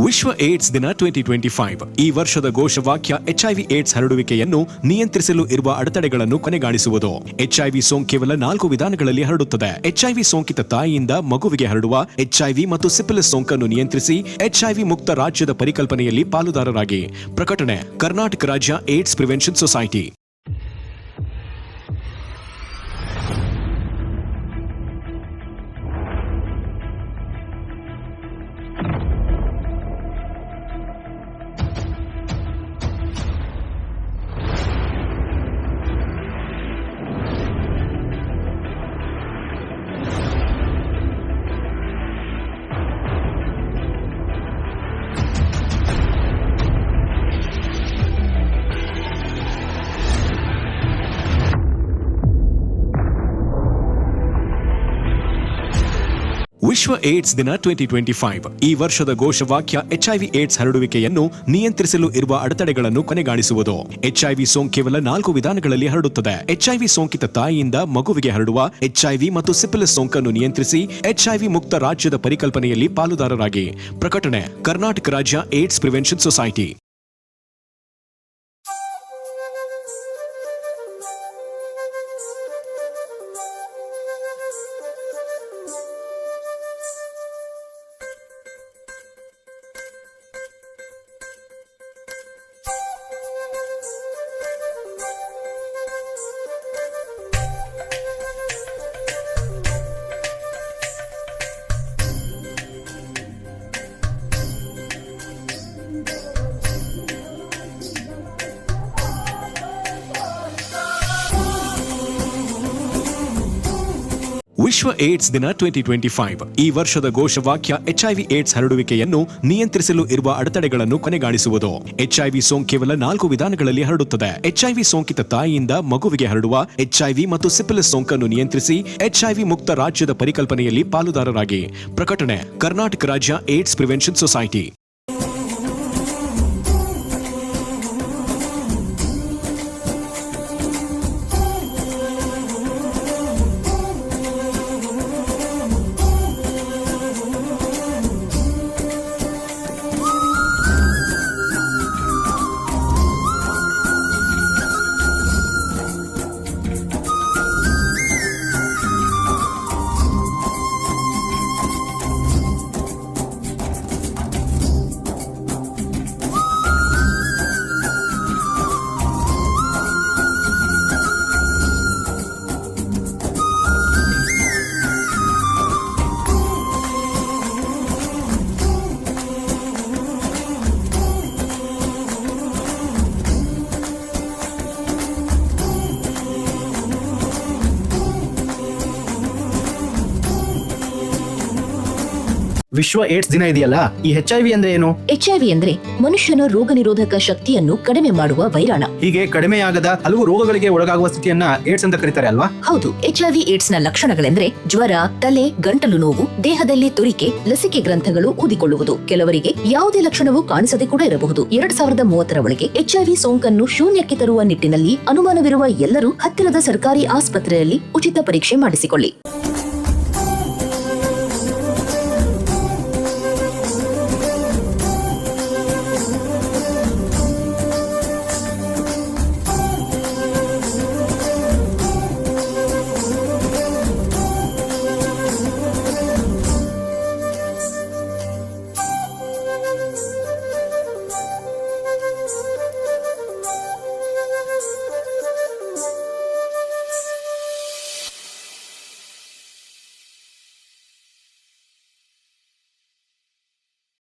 ವಿಶ್ವ ಏಡ್ಸ್ ದಿನ 2025 ಈ ವರ್ಷದ ಘೋಷವಾಕ್ಯ HIV ಏಡ್ಸ್ ಹರಡುವಿಕೆಯನ್ನು ನಿಯಂತ್ರಿಸಲು ಇರುವ ಅಡೆತಡೆಗಳನ್ನು ಕೊನೆಗಾಣಿಸುವುದು. HIV ಸೋಂಕು ಕೇವಲ 4 ವಿಧಾನಗಳಲ್ಲಿ ಹರಡುತ್ತದೆ. HIV ಸೋಂಕಿತ ತಾಯಿಯಿಂದ ಮಗುವಿಗೆ ಹರಡುವ HIV ಮತ್ತು ಸಿಫಿಲಿಸ್ ಸೋಂಕನ್ನು ನಿಯಂತ್ರಿಸಿ HIV ಮುಕ್ತ ರಾಜ್ಯದ ಪರಿಕಲ್ಪನೆಯಲ್ಲಿ ಪಾಲುದಾರರಾಗಿ. ಪ್ರಕಟಣೆ, ಕರ್ನಾಟಕ ರಾಜ್ಯ ಏಡ್ಸ್ ಪ್ರಿವೆನ್ಷನ್ ಸೊಸೈಟಿ. ವಿಶ್ವ ಏಡ್ಸ್ ದಿನ 2025 ಈ ವರ್ಷದ ಘೋಷವಾಕ್ಯ HIV ಏಡ್ಸ್ ಹರಡುವಿಕೆಯನ್ನು ನಿಯಂತ್ರಿಸಲು ಇರುವ ಅಡೆತಡೆಗಳನ್ನು ಕೊನೆಗಾಣಿಸುವುದು. HIV ಸೋಂಕು ಕೇವಲ 4 ವಿಧಾನಗಳಲ್ಲಿ ಹರಡುತ್ತದೆ. HIV ಸೋಂಕಿತ ತಾಯಿಯಿಂದ ಮಗುವಿಗೆ ಹರಡುವ HIV ಮತ್ತು ಸಿಫಿಲಿಸ್ ಸೋಂಕನ್ನು ನಿಯಂತ್ರಿಸಿ HIV ಮುಕ್ತ ರಾಜ್ಯದ ಪರಿಕಲ್ಪನೆಯಲ್ಲಿ ಪಾಲುದಾರರಾಗಿ. ಪ್ರಕಟಣೆ, ಕರ್ನಾಟಕ ರಾಜ್ಯ ಏಡ್ಸ್ ಪ್ರಿವೆನ್ಷನ್ ಸೊಸೈಟಿ. ವಿಶ್ವ ಏಡ್ಸ್ ದಿನ 2025 ಈ ವರ್ಷದ ಘೋಷವಾಕ್ಯ HIV ಏಡ್ಸ್ ಹರಡುವಿಕೆಯನ್ನು ನಿಯಂತ್ರಿಸಲು ಇರುವ ಅಡೆತಡೆಗಳನ್ನು ಕೊನೆಗಾಣಿಸುವುದು. HIV ಸೋಂಕು ಕೇವಲ 4 ವಿಧಾನಗಳಲ್ಲಿ ಹರಡುತ್ತದೆ. HIV ಸೋಂಕಿತ ತಾಯಿಯಿಂದ ಮಗುವಿಗೆ ಹರಡುವ HIV ಮತ್ತು ಸಿಫಿಲಿಸ್ ಸೋಂಕನ್ನು ನಿಯಂತ್ರಿಸಿ HIV ಮುಕ್ತ ರಾಜ್ಯದ ಪರಿಕಲ್ಪನೆಯಲ್ಲಿ ಪಾಲುದಾರರಾಗಿ. ಪ್ರಕಟಣೆ, ಕರ್ನಾಟಕ ರಾಜ್ಯ ಏಡ್ಸ್ ಪ್ರಿವೆನ್ಷನ್ ಸೊಸೈಟಿ. ವಿಶ್ವ ಏಡ್ಸ್ ದಿನ ಇದೆಯಲ್ಲ, ಈ HIV ಅಂದ್ರೆ ಏನು? HIV ಅಂದ್ರೆ ಮನುಷ್ಯನ ರೋಗ ನಿರೋಧಕ ಶಕ್ತಿಯನ್ನು ಕಡಿಮೆ ಮಾಡುವ ವೈರಾಣ. ಹೀಗೆ ಕಡಿಮೆಯಾಗದ ಹಲವು ರೋಗಗಳಿಗೆ ಒಳಗಾಗುವ ಸ್ಥಿತಿಯನ್ನ ಏಡ್ಸ್ ಅಂತ ಕರೀತಾರೆ ಅಲ್ವಾ? ಹೌದು. HIV ಏಡ್ಸ್ ನ ಲಕ್ಷಣಗಳೆಂದ್ರೆ ಜ್ವರ, ತಲೆ, ಗಂಟಲು ನೋವು, ದೇಹದಲ್ಲಿ ತುರಿಕೆ, ಲಸಿಕೆ ಗ್ರಂಥಗಳು ಊದಿಕೊಳ್ಳುವುದು. ಕೆಲವರಿಗೆ ಯಾವುದೇ ಲಕ್ಷಣವೂ ಕಾಣಿಸದೆ ಕೂಡ ಇರಬಹುದು. 2030 ಒಳಗೆ HIV ಸೋಂಕನ್ನು ಶೂನ್ಯಕ್ಕೆ ತರುವ ನಿಟ್ಟಿನಲ್ಲಿ ಅನುಮಾನವಿರುವ ಎಲ್ಲರೂ ಹತ್ತಿರದ ಸರ್ಕಾರಿ ಆಸ್ಪತ್ರೆಯಲ್ಲಿ ಉಚಿತ ಪರೀಕ್ಷೆ ಮಾಡಿಸಿಕೊಳ್ಳಿ.